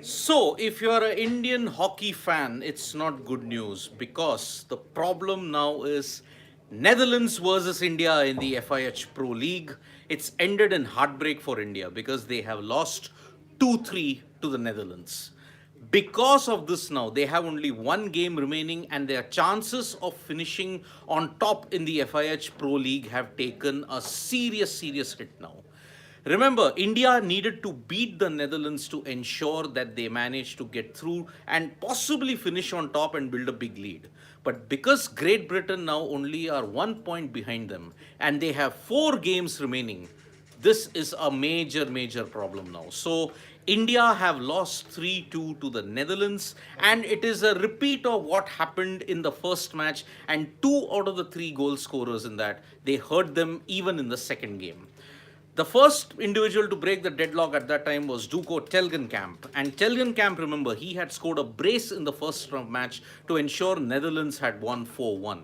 So, if you're an Indian hockey fan, it's not good news because the problem now is Netherlands versus India in the FIH Pro League. It's ended in heartbreak for India because they have lost 2-3 to the Netherlands. Because of this, now they have only one game remaining, and their chances of finishing on top in the FIH Pro League have taken a serious hit now. Remember, India needed to beat the Netherlands to ensure that they managed to get through and possibly finish on top and build a big lead. But because Great Britain now only are 1 point behind them and they have 4 games remaining, this is a major problem now. So India have lost 3-2 to the Netherlands, and it is a repeat of what happened in the first match, and 2 out of the 3 goal scorers in that, they hurt them even in the second game. The first individual to break the deadlock at that time was Duco Telgenkamp. And Telgenkamp, remember, he had scored a brace in the first round match to ensure Netherlands had won 4-1.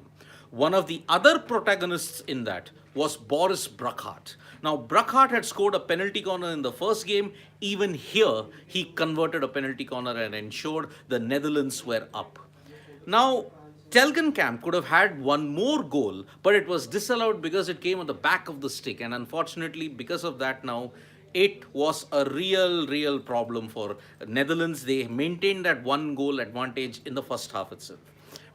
One of the other protagonists in that was Boris Bruckhardt. Now, Bruckhardt had scored a penalty corner in the first game. Even here, he converted a penalty corner and ensured the Netherlands were up. Now, Telgenkamp could have had one more goal, but it was disallowed because it came on the back of the stick. And unfortunately, because of that, now it was a real problem for Netherlands. They maintained that 1 goal advantage in the first half itself.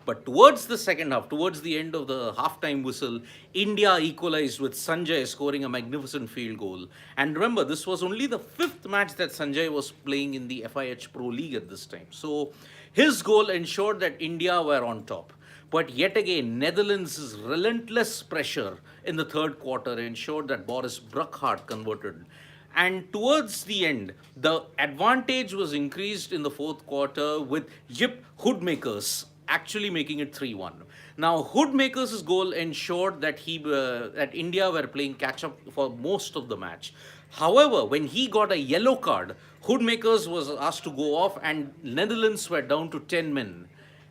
But towards the second half, towards the end of the halftime whistle, India equalized with Sanjay scoring a magnificent field goal. And remember, this was only the fifth match that Sanjay was playing in the FIH Pro League at this time. So his goal ensured that India were on top. But yet again, Netherlands' relentless pressure in the third quarter ensured that Boris Bruckhardt converted. And towards the end, the advantage was increased in the fourth quarter with Jip Hoodmakers actually making it 3-1. Now, Hoodmakers' goal ensured that that India were playing catch up for most of the match. However, when he got a yellow card, Hoodmakers was asked to go off, and Netherlands were down to 10 men.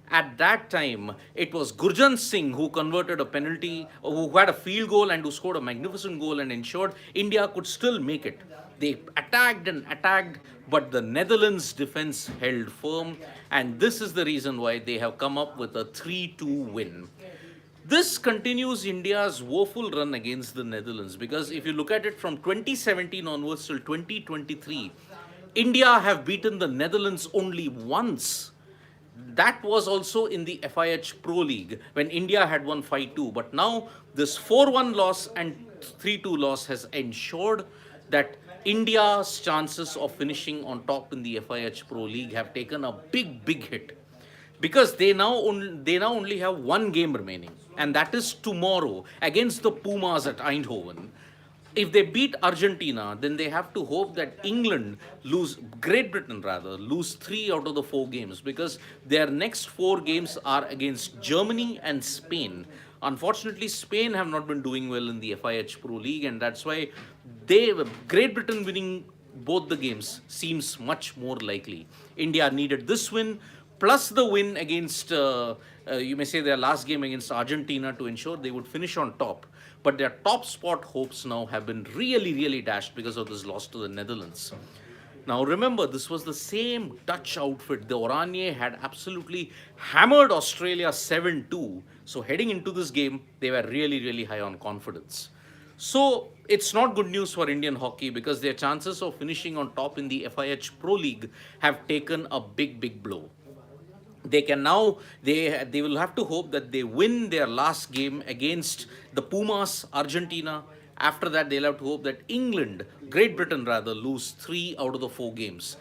At that time, it was Gurjan Singh who converted a penalty, who had a field goal and who scored a magnificent goal and ensured India could still make it. They attacked and attacked, but the Netherlands defense held firm, and this is the reason why they have come up with a 3-2 win. This continues India's woeful run against the Netherlands, because if you look at it from 2017 onwards till 2023, India have beaten the Netherlands only once. That was also in the FIH Pro League when India had won 5-2. But now this 4-1 loss and 3-2 loss has ensured that India's chances of finishing on top in the FIH Pro League have taken a big hit, because they now only have one game remaining, and that is tomorrow against the Pumas at Eindhoven. If they beat Argentina, then they have to hope that Great Britain rather, lose 3 out of the 4 games, because their next 4 games are against Germany and Spain. Unfortunately, Spain have not been doing well in the FIH Pro League, and that's why Great Britain winning both the games seems much more likely. India needed this win plus the win against, you may say, their last game against Argentina to ensure they would finish on top. But their top spot hopes now have been really dashed because of this loss to the Netherlands. Now remember, this was the same Dutch outfit. The Oranje had absolutely hammered Australia 7-2. So heading into this game, they were really high on confidence. So it's not good news for Indian hockey, because their chances of finishing on top in the FIH Pro League have taken a big blow. They can now they will have to hope that they win their last game against the Pumas, Argentina. After that, they'll have to hope that Great Britain rather, lose 3 out of the 4 games.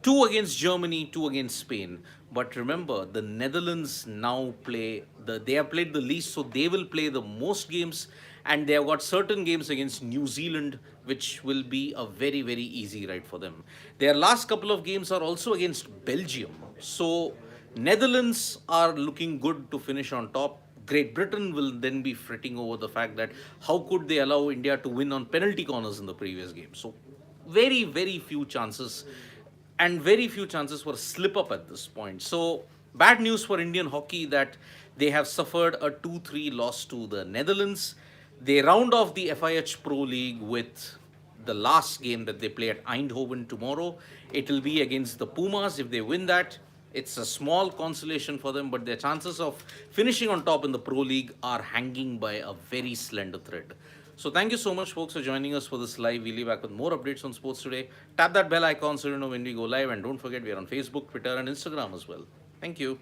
2 against Germany, 2 against Spain. But remember, the Netherlands now they have played the least, so they will play the most games, and they have got certain games against New Zealand, which will be a very easy ride for them. Their last couple of games are also against Belgium. So Netherlands are looking good to finish on top. Great Britain will then be fretting over the fact that how could they allow India to win on penalty corners in the previous game. So very few chances, and very few chances for slip up at this point. So bad news for Indian hockey that they have suffered a 2-3 loss to the Netherlands. They round off the FIH Pro League with the last game that they play at Eindhoven tomorrow. It will be against the Pumas. If they win that, it's a small consolation for them, but their chances of finishing on top in the Pro League are hanging by a very slender thread. So thank you so much, folks, for joining us for this live. We'll be back with more updates on sports today. Tap that bell icon so you know when we go live, and don't forget we are on Facebook, Twitter, and Instagram as well. Thank you.